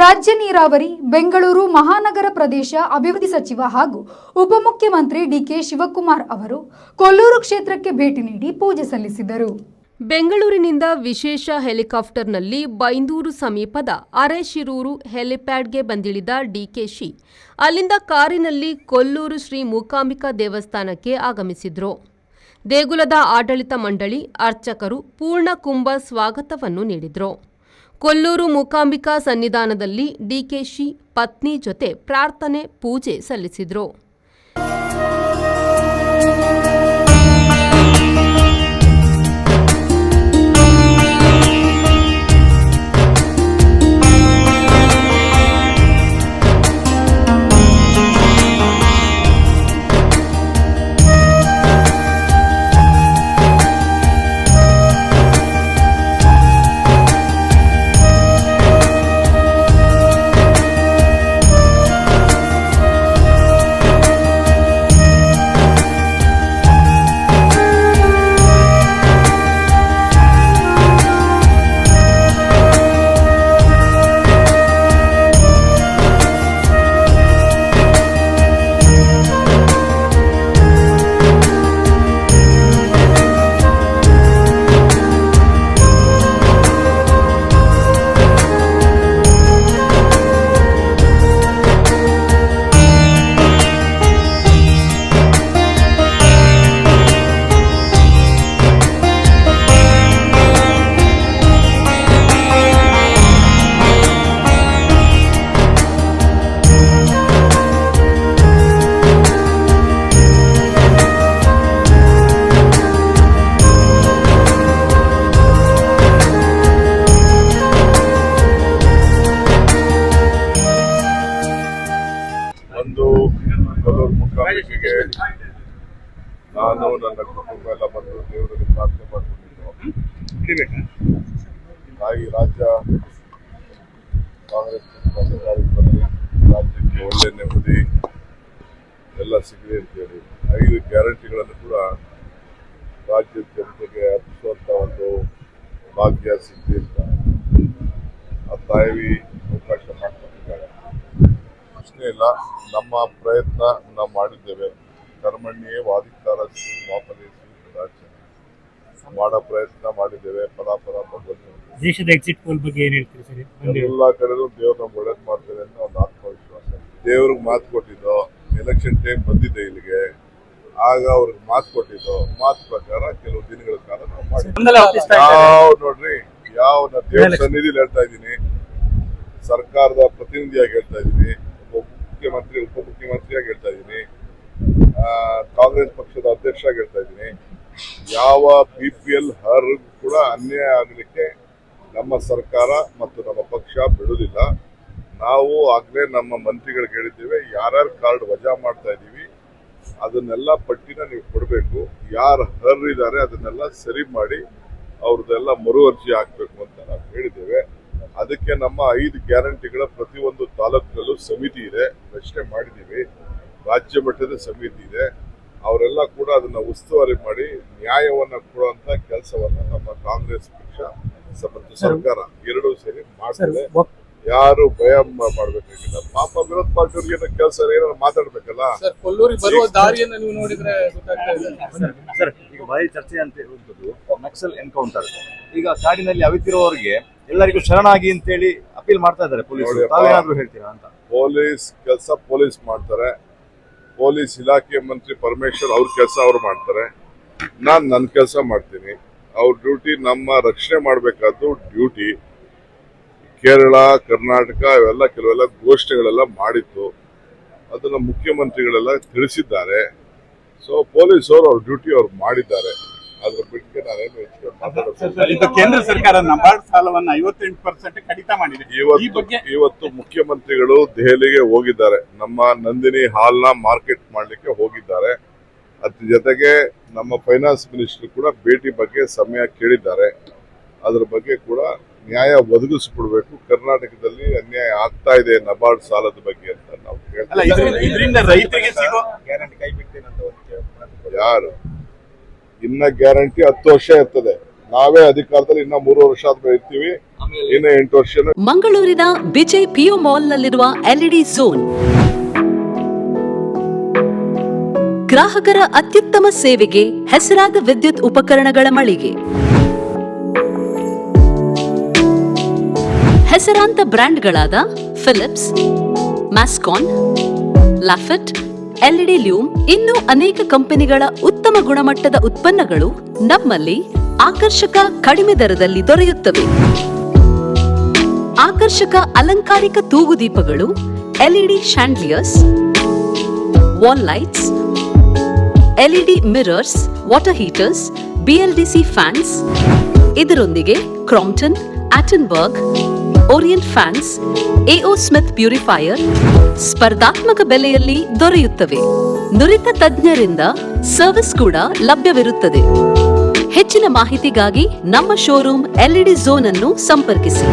ರಾಜ್ಯ ನೀರಾವರಿ, ಬೆಂಗಳೂರು ಮಹಾನಗರ ಪ್ರದೇಶ ಅಭಿವೃದ್ಧಿ ಸಚಿವ ಹಾಗೂ ಉಪಮುಖ್ಯಮಂತ್ರಿ ಡಿಕೆ ಶಿವಕುಮಾರ್ ಅವರು ಕೊಲ್ಲೂರು ಕ್ಷೇತ್ರಕ್ಕೆ ಭೇಟಿ ನೀಡಿ ಪೂಜೆ ಸಲ್ಲಿಸಿದರು. ಬೆಂಗಳೂರಿನಿಂದ ವಿಶೇಷ ಹೆಲಿಕಾಪ್ಟರ್ನಲ್ಲಿ ಬೈಂದೂರು ಸಮೀಪದ ಅರೆಶಿರೂರು ಹೆಲಿಪ್ಯಾಡ್ಗೆ ಬಂದಿಳಿದ ಡಿಕೆಶಿ ಅಲ್ಲಿಂದ ಕಾರಿನಲ್ಲಿ ಕೊಲ್ಲೂರು ಶ್ರೀ ಮೂಕಾಂಬಿಕಾ ದೇವಸ್ಥಾನಕ್ಕೆ ಆಗಮಿಸಿದ್ರು. ದೇಗುಲದ ಆಡಳಿತ ಮಂಡಳಿ, ಅರ್ಚಕರು ಪೂರ್ಣ ಕುಂಭ ಸ್ವಾಗತವನ್ನು ನೀಡಿದ್ರು. ಕೊಲ್ಲೂರು ಮೂಕಾಂಬಿಕಾ ಸನ್ನಿಧಾನದಲ್ಲಿ ಡಿಕೆಶಿ ಪತ್ನಿ ಜೊತೆ ಪ್ರಾರ್ಥನೆ, ಪೂಜೆ ಸಲ್ಲಿಸಿದ್ರು. ನಾನು ನನ್ನ ಕುಟುಂಬ ಎಲ್ಲ ಬಂದು ದೇವರಲ್ಲಿ ಪ್ರಾರ್ಥನೆ ಮಾಡಿಕೊಂಡಿದ್ದು. ಹಾಗೆ ರಾಜ್ಯ ಕಾಂಗ್ರೆಸ್ ಬಂದು ರಾಜ್ಯಕ್ಕೆ ಒಳ್ಳೆ ನೆಮ್ಮದಿ ಎಲ್ಲ ಸಿಗಲಿ ಅಂತೇಳಿ 5 ಗ್ಯಾರಂಟಿಗಳನ್ನು ಕೂಡ ರಾಜ್ಯದ ಜನತೆಗೆ ಅರ್ಪಿಸುವಂತ ಒಂದು ಭಾಗ್ಯ ಸಿಗಲಿ ಅಂತ ಆ ತಾಯಿ ಅವಕಾಶ ಮಾಡಿಕೊಟ್ಟಿದ್ದಾರೆ. ಪ್ರಶ್ನೆ ಇಲ್ಲ, ನಮ್ಮ ಪ್ರಯತ್ನ ನಾವು ಮಾಡಿದ್ದೇವೆ. ಕರ್ಮಣ್ಯೇ ವಾದಿಕಾರಸ್ಸು ವಾಪಲೇಸು ಕದಾಚನ ಮಾಡೋ ಪ್ರಯತ್ನ ಮಾಡಿದ್ದೇವೆ. ಫಲಾಫಲ ದೇಶದ ಎಕ್ಸಿಟ್ ಪೋಲ್ ಬಗ್ಗೆ ಏನ್ ಹೇಳ್ತೀರಿ ಸರ್? ಎಲ್ಲ ಕಡೆಗೂ ದೇವ್ರು ನಮ್ಗೆ ಒಳ್ಳೇದು ಮಾಡ್ತೇವೆ ಅಂತ ಒಂದು ಆತ್ಮವಿಶ್ವಾಸ. ದೇವ್ರಿಗೆ ಮಾತು ಕೊಟ್ಟಿದ್ದು, ಎಲೆಕ್ಷನ್ ಟೈಮ್ ಬಂದಿದೆ ಇಲ್ಲಿಗೆ, ಆಗ ಅವ್ರಿಗೆ ಮಾತು ಕೊಟ್ಟಿದ್ದು, ಮಾತು ಪ್ರಕಾರ ಕೆಲವು ದಿನಗಳ ಕಾಲ ನಾವು ಮಾಡಿದ್ವಿ. ನೋಡ್ರಿ, ಯಾವ ದೇವ್ರ ಸನ್ನಿಧಿಲಿ ಹೇಳ್ತಾ ಇದ್ದೀನಿ, ಸರ್ಕಾರದ ಪ್ರತಿನಿಧಿಯಾಗಿ ಹೇಳ್ತಾ ಇದ್ದೀನಿ, ಮುಖ್ಯಮಂತ್ರಿ ಉಪಮುಖ್ಯಮಂತ್ರಿಯಾಗಿ ಹೇಳ್ತಾ ಇದ್ದೀನಿ, ಕಾಂಗ್ರೆಸ್ ಪಕ್ಷದ ಅಧ್ಯಕ್ಷ ಹೇಳ್ತಾ ಇದ್ದೀನಿ, ಯಾವ BPL ಅರ್ಹರಿಗೂ ಕೂಡ ಅನ್ಯಾಯ ಆಗಲಿಕ್ಕೆ ನಮ್ಮ ಸರ್ಕಾರ ಮತ್ತು ನಮ್ಮ ಪಕ್ಷ ಬಿಡುವುದಿಲ್ಲ. ನಾವು ಆಗ್ಲೇ ನಮ್ಮ ಮಂತ್ರಿಗಳಿಗೆ ಹೇಳಿದ್ದೇವೆ, ಯಾರ್ಯಾರು ಕಾರ್ಡ್ ವಜಾ ಮಾಡ್ತಾ ಇದ್ದೀವಿ ಅದನ್ನೆಲ್ಲ ಪಟ್ಟಿನ ನೀವು ಕೊಡಬೇಕು, ಯಾರು ಅರ್ಹರಿದ್ದಾರೆ ಅದನ್ನೆಲ್ಲ ಸರಿ ಮಾಡಿ ಅವ್ರದ್ದೆಲ್ಲ ಮರು ಅರ್ಜಿ ಹಾಕಬೇಕು ಅಂತ ನಾವು ಹೇಳಿದ್ದೇವೆ. ಅದಕ್ಕೆ ನಮ್ಮ 5 ಗ್ಯಾರಂಟಿಗಳ ಪ್ರತಿಯೊಂದು ತಾಲೂಕಿನಲ್ಲೂ ಸಮಿತಿ ಇದೆ, ರಚನೆ ಮಾಡಿದ್ದೀವಿ. ರಾಜ್ಯ ಮಟ್ಟದ ಸಮಿತಿ ಇದೆ, ಅವರೆಲ್ಲ ಕೂಡ ಅದನ್ನ ಉಸ್ತುವಾರಿ ಮಾಡಿ ನ್ಯಾಯವನ್ನ ಕೊಡುವಂತ ಕೆಲಸವನ್ನ ನಮ್ಮ ಕಾಂಗ್ರೆಸ್ ಪಕ್ಷ ಮತ್ತು ಸರ್ಕಾರ ಎರಡೂ ಸೇರಿ ಮಾಡ್ತದೆ. ಯಾರು ಭಯ ಮಾಡ್ಬೇಕಾಗಿಲ್ಲ. ಪಾಪ ವಿರೋಧ ಪಾರ್ಟಿಯವ್ರಿಗೆ ಕೆಲಸ ಏನಾದ್ರು ಮಾತಾಡ್ಬೇಕಲ್ಲ. ಕೊಲ್ಲೂರಿಗೆ ಬರುವ ದಾರಿಯನ್ನು ನೀವು ನೋಡಿದ್ರೆ ಸರ್, ಈಗ ಭಾರಿ ಚರ್ಚೆ ಅಂತ ಹೇಳುವಂಥದ್ದು ನಕ್ಸಲ್ ಎನ್ಕೌಂಟರ್. ಈಗ ಕಾಡಿನಲ್ಲಿ ಅವಿತಿರುವವರಿಗೆ ಎಲ್ಲರಿಗೂ ಶರಣಾಗಿ ಅಂತೇಳಿ ಅಪೀಲ್ ಮಾಡ್ತಾ ಇದ್ದಾರೆ ಪೊಲೀಸ್. ತಾವೇನಾದ್ರೂ ಹೇಳ್ತೀರಾ ಅಂತ? ಪೊಲೀಸ್ ಕೆಲಸ ಪೊಲೀಸ್ ಮಾಡ್ತಾರೆ, ಪೊಲೀಸ್ ಇಲಾಖೆ ಮಂತ್ರಿ ಪರಮೇಶ್ವರ್ ಅವ್ರ ಕೆಲಸ ಅವ್ರು ಮಾಡ್ತಾರೆ, ನಾನು ನನ್ನ ಕೆಲಸ ಮಾಡ್ತೀನಿ. ಅವ್ರ ಡ್ಯೂಟಿ ನಮ್ಮ ರಕ್ಷಣೆ ಮಾಡಬೇಕಾದ್ದು ಡ್ಯೂಟಿ. ಕೇರಳ, ಕರ್ನಾಟಕ ಇವೆಲ್ಲ ಕೆಲವೆಲ್ಲ ಘೋಷಣೆಗಳೆಲ್ಲ ಮಾಡಿತ್ತು, ಅದನ್ನ ಮುಖ್ಯಮಂತ್ರಿಗಳೆಲ್ಲ ತಿಳಿಸಿದ್ದಾರೆ. ಸೊ ಪೊಲೀಸ್ ಅವರು ಅವ್ರ ಡ್ಯೂಟಿ ಅವ್ರು ಮಾಡಿದ್ದಾರೆ. ಅದ್ರ ಬಿಟ್ಟಿಗೆ ನಾನೇನು ಹೆಚ್ಚು ಮಾತಾಡೋದು. ಕೇಂದ್ರ ಸರ್ಕಾರ ನಬಾರ್ಡ್ ಸಾಲವನ್ನು 58% ಕಡಿತ ಮಾಡಿದೆ. ಇವತ್ತು ಮುಖ್ಯಮಂತ್ರಿಗಳು ದೆಹಲಿಗೆ ಹೋಗಿದ್ದಾರೆ, ನಮ್ಮ ನಂದಿನಿ ಹಾಲ್ನ ಮಾರ್ಕೆಟ್ ಮಾಡ್ಲಿಕ್ಕೆ ಹೋಗಿದ್ದಾರೆ. ಅದ್ರ ಜೊತೆಗೆ ನಮ್ಮ ಫೈನಾನ್ಸ್ ಮಿನಿಸ್ಟರ್ ಕೂಡ ಭೇಟಿ ಬಗ್ಗೆ ಸಮಯ ಕೇಳಿದ್ದಾರೆ. ಅದ್ರ ಬಗ್ಗೆ ಕೂಡ ನ್ಯಾಯ ಒದಗಿಸಿಕೊಡ್ಬೇಕು. ಕರ್ನಾಟಕದಲ್ಲಿ ಅನ್ಯಾಯ ಆಗ್ತಾ ಇದೆ ನಬಾರ್ಡ್ ಸಾಲದ ಬಗ್ಗೆ ಅಂತ ನಾವು ಯಾರು ಇನ್ನ ಗ್ಯಾರಂಟಿ 10 ವರ್ಷ ಇರ್ತದೆ. ನಾವೇ ಅಧಿಕಾರದಲ್ಲಿ ಇನ್ನ 3 ವರ್ಷ ಆದ್ಮೇಲೆ ಇರ್ತೀವಿ. ಇನ್ನು 8 ವರ್ಷ ಮಂಗಳೂರಿನ ವಿಜಯ್ ಪಿಯು ಮಾಲ್ನಲ್ಲಿರುವ ಎಲ್ಇಡಿ ಝೋನ್ ಗ್ರಾಹಕರ ಅತ್ಯುತ್ತಮ ಸೇವೆಗೆ ಹೆಸರಾದ ವಿದ್ಯುತ್ ಉಪಕರಣಗಳ ಮಳಿಗೆ. ಹೆಸರಾಂತ ಬ್ರ್ಯಾಂಡ್ಗಳಾದ ಫಿಲಿಪ್ಸ್, ಮ್ಯಾಸ್ಕಾನ್, ಲಾಫೆಟ್, ಎಲ್ಇಡಿ ಲ್ಯೂಮ್ ಇನ್ನೂ ಅನೇಕ ಕಂಪನಿಗಳ ಉತ್ತಮ ಗುಣಮಟ್ಟದ ಉತ್ಪನ್ನಗಳು ನಮ್ಮಲ್ಲಿ ಆಕರ್ಷಕ ಕಡಿಮೆ ದರದಲ್ಲಿ ದೊರೆಯುತ್ತವೆ. ಆಕರ್ಷಕ ಅಲಂಕಾರಿಕ ತೂಗುದೀಪಗಳು, LED chandeliers, wall lights, LED mirrors, water heaters, BLDC fans, ಇದರೊಂದಿಗೆ Crompton, Atomberg, Orient fans, AO Smith purifier ಸ್ಪರ್ಧಾತ್ಮಕ ಬೆಲೆಯಲ್ಲಿ ದೊರೆಯುತ್ತವೆ. ನುರಿತ ತಜ್ಞರಿಂದ ಸರ್ವಿಸ್ ಕೂಡ ಲಭ್ಯವಿರುತ್ತದೆ. ಹೆಚ್ಚಿನ ಮಾಹಿತಿಗಾಗಿ ನಮ್ಮ ಶೋರೂಮ್ ಎಲ್ಇಡಿ ಝೋನ್ ಅನ್ನು ಸಂಪರ್ಕಿಸಿ.